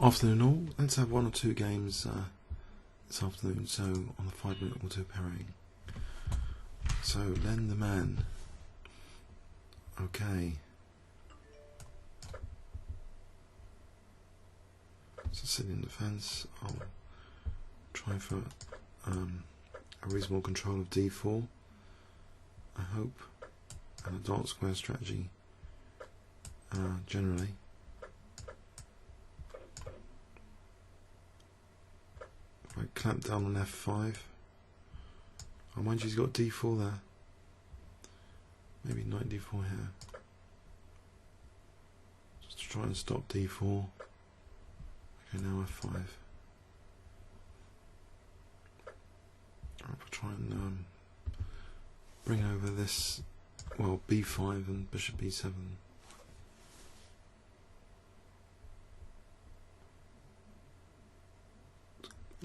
Afternoon all. Let's have one or two games this afternoon. So on the 5-minute auto parrying. So LentheMan. Okay. Sicilian defense. I'll try for a reasonable control of d4. I hope, and a dot square strategy generally. If I clamp down on f5, oh mind you, he's got d4 there. Maybe knight d4 here, just to try and stop d4. Okay, now f5. I'll try and bring over this, well, b5 and bishop b7.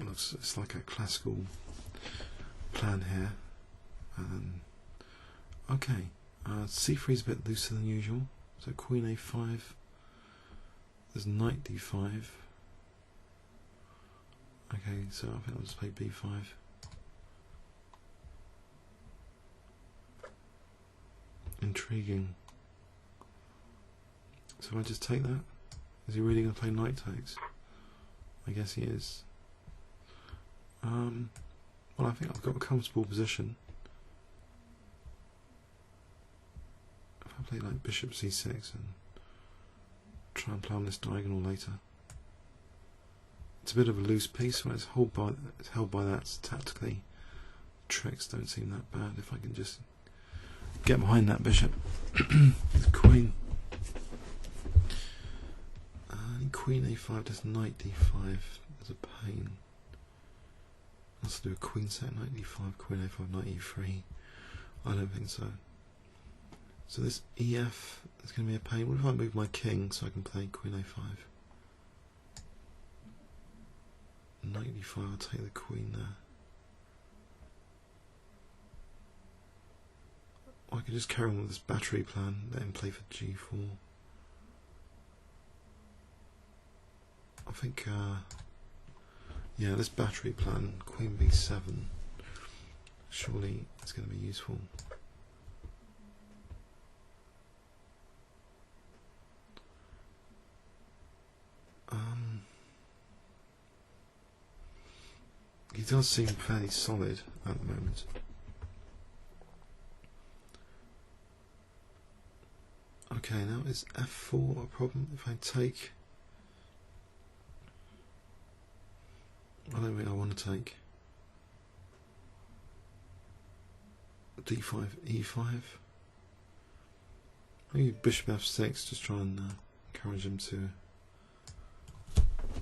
It's like a classical plan here. And okay, c3 is a bit looser than usual. So queen a5. There's knight d5. Okay, so I think I'll just play b5. Intriguing. So I just take that? Is he really going to play knight takes? I guess he is. Well, I think I've got a comfortable position. If I play like bishop c6 and try and play on this diagonal later. It's a bit of a loose piece, so it's held by that tactically. Tricks don't seem that bad if I can just get behind that bishop. The queen. Queen a5 does knight d5. There's a pain. Let's do a queen set, knight d5, queen a5, knight e3. I don't think so. So this ef is going to be a pain. What if I move my king so I can play queen a5? Knight d5, I'll take the queen there. Or I could just carry on with this battery plan, let him play for g4. I think, yeah, this battery plan, queen b7, surely it's going to be useful. He does seem fairly solid at the moment. Okay, now is f4 a problem? If I take, I don't think I want to take d5, e5. Maybe bishop f6, just try and encourage him to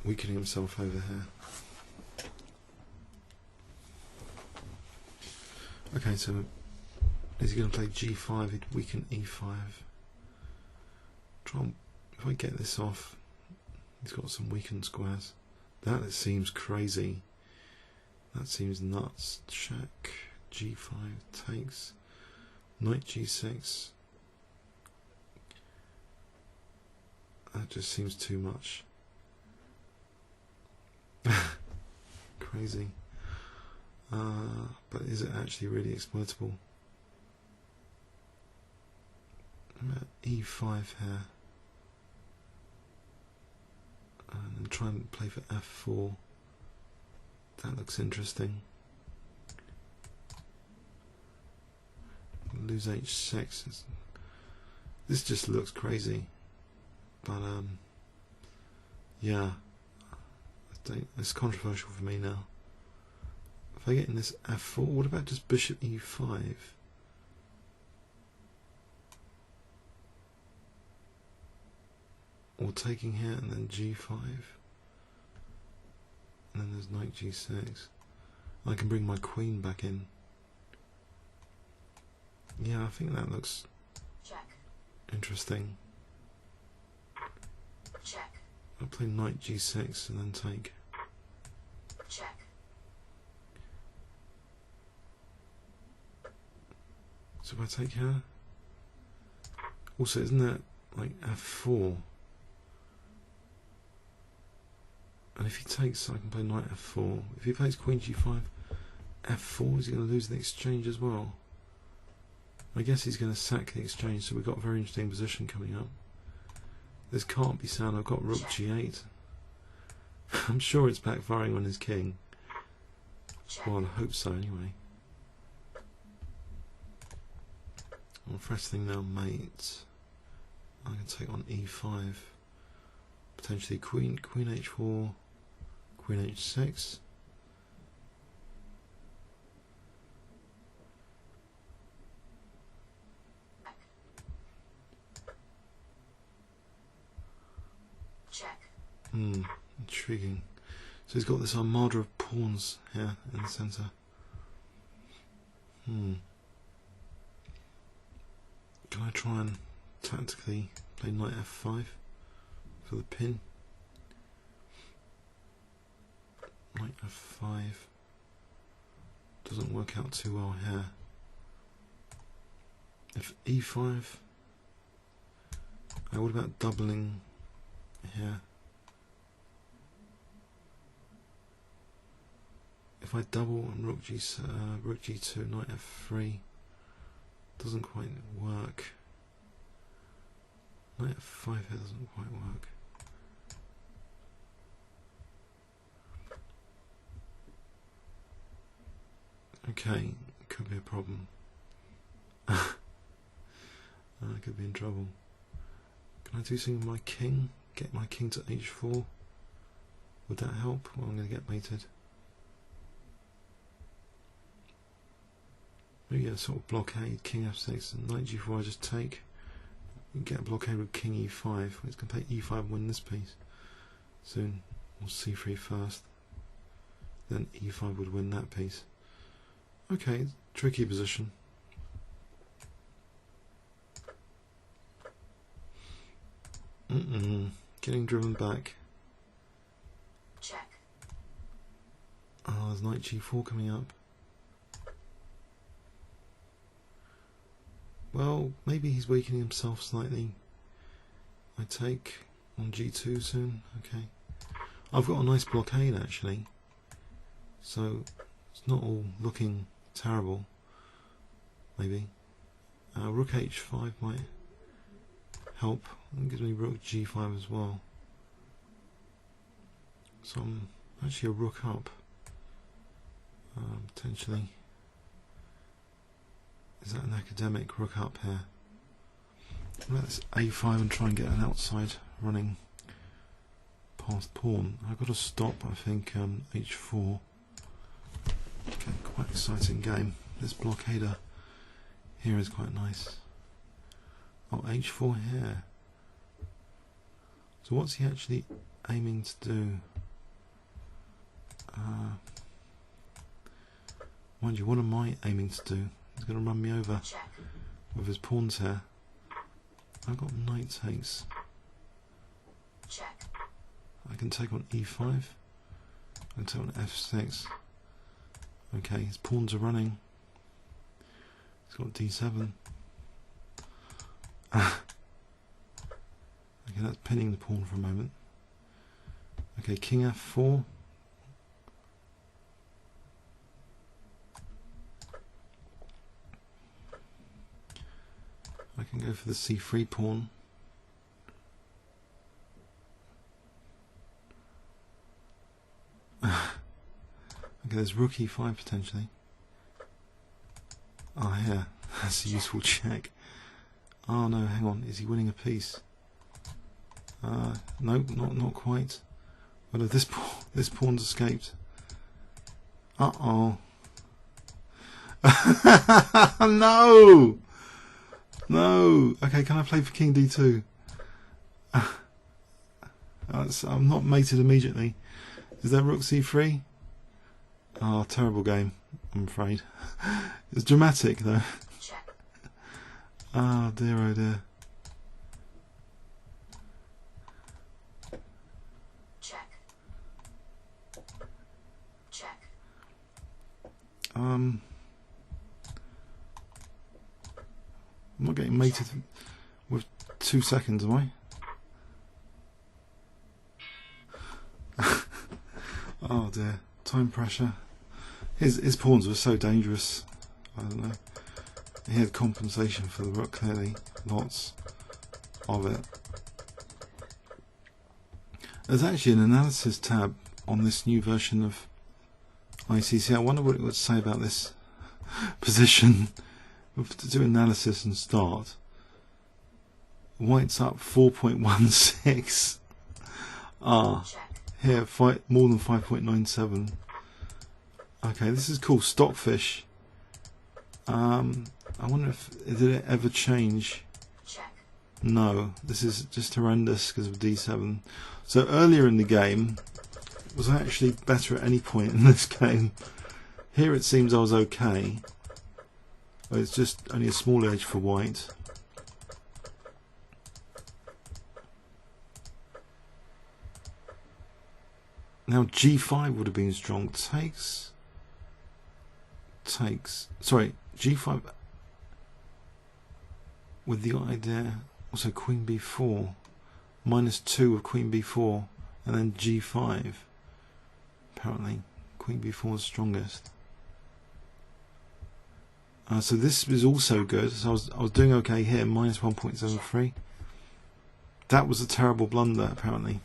weakening himself over here. Okay, so is he going to play g5? He'd weaken e5. Try and, if I get this off, he's got some weakened squares. That seems crazy. That seems nuts. Check. g5 takes. Knight g6. That just seems too much. Crazy. But is it actually really exploitable? I'm at e5 here. And then try and play for f4. That looks interesting. Lose h6. This just looks crazy. But yeah, it's controversial for me now. If I get in this f4, what about just bishop e5? Or taking here and then g5. And then there's knight g6. I can bring my queen back in. Yeah, I think that looks interesting. Check. I'll play knight g6 and then take. Check. So if I take here, also isn't that like f4? And if he takes, I can play knight f4. If he plays queen g5, f4, is he going to lose the exchange as well? I guess he's going to sack the exchange, so we've got a very interesting position coming up. This can't be sound. I've got rook g8. I'm sure it's backfiring on his king. Well, I hope so anyway. Well, first thing now, mate. I can take on e5. Potentially queen h4, queen h6. Check. Intriguing. So he's got this armada of pawns here in the centre. Can I try and tactically play knight f5 for the pin? Knight f5 doesn't work out too well here. If e5, what about doubling here? If I double and rook g2, knight f3, doesn't quite work. Knight f5 here doesn't quite work. Okay, could be a problem. I could be in trouble. Can I do something with my king? Get my king to h4? Would that help? Well, I'm going to get mated. Maybe a sort of blockade, king f6 and knight g4 I just take. You get a blockade with king e5. It's going to take e5 and win this piece. Soon, or c3 first. Then e5 would win that piece. Okay, tricky position. Getting driven back. Check. Oh, there's knight g4 coming up. Well, maybe he's weakening himself slightly. I take on g2 soon. Okay. I've got a nice blockade actually. So it's not all looking terrible. Maybe. Rook h5 might help. It gives me rook g5 as well. So I'm actually a rook up. Potentially. Is that an academic rook up here? Let's a5 and try and get an outside running past pawn. I've got to stop, I think, h4. Okay, quite exciting game. This blockader here is quite nice. Oh, h4 here. So what's he actually aiming to do? Mind you, what am I aiming to do? He's going to run me over with his pawns here. I've got knight takes. Check. I can take on e5. I can take on f6. Okay, his pawns are running. He's got d7. Okay, that's pinning the pawn for a moment. Okay, king f4. I can go for the c3 pawn. Okay, there's rook e5 potentially. Oh, yeah, that's a useful check. Oh no, hang on, is he winning a piece? No, not quite. Well, if this pawn's escaped. Uh-oh. No! No! Okay, can I play for king d2? I'm not mated immediately. Is that rook c3? Oh, terrible game, I'm afraid. It's dramatic though. Oh dear, oh dear. Check. Check. I'm not getting mated with 2 seconds, am I? Oh dear, time pressure. His pawns were so dangerous. I don't know. He had compensation for the rook, clearly. Lots of it. There's actually an analysis tab on this new version of ICC. I wonder what it would say about this position. We have to do analysis and start. White's up 4.16. Here, more than 5.97. Okay, this is called Stockfish. I wonder if did it ever change? No, this is just horrendous because of D7. So earlier in the game, was I actually better at any point in this game? Here it seems I was okay. It's just only a small edge for white. Now G5 would have been strong. Takes. Sorry, G5 with the idea. Also Queen B4, -2 of Queen B4, and then G5. Apparently, Queen B4 is strongest. So this is also good. So I was doing okay here. -1.73. That was a terrible blunder. Apparently,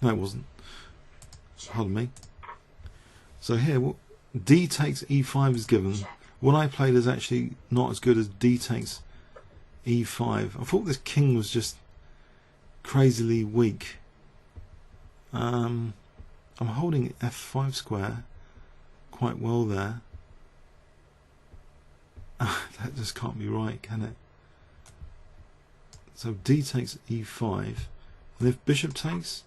no, it wasn't. Pardon me. So here, D takes E5 is given. What I played is actually not as good as D takes E5. I thought this king was just crazily weak. I'm holding F5 square quite well there. That just can't be right, can it? So D takes E5, and if bishop takes,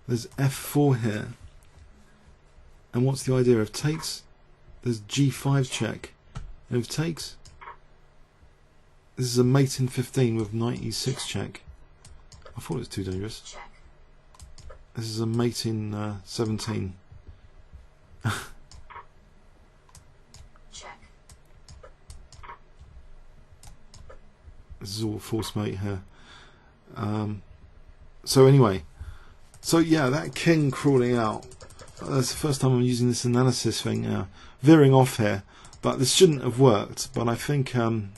there's F4 here. And what's the idea? If takes, there's G5 check, and if takes, this is a mate in 15 with knight E6 check. I thought it was too dangerous. This is a mate in 17. This is all false mate here. So anyway, so yeah, that king crawling out. That's the first time I'm using this analysis thing. Veering off here, but this shouldn't have worked. But I think when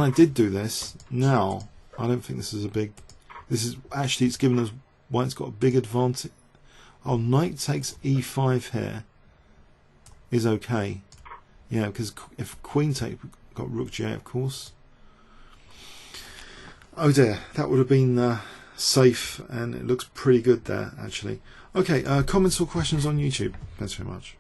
I did do this, now I don't think this is a big. This is actually, it's given us white's got a big advantage. Oh, knight takes E5 here is okay. Yeah, because if queen take, got rook G8, of course. Oh dear, that would have been safe, and it looks pretty good there actually. Okay, comments or questions on YouTube? Thanks very much.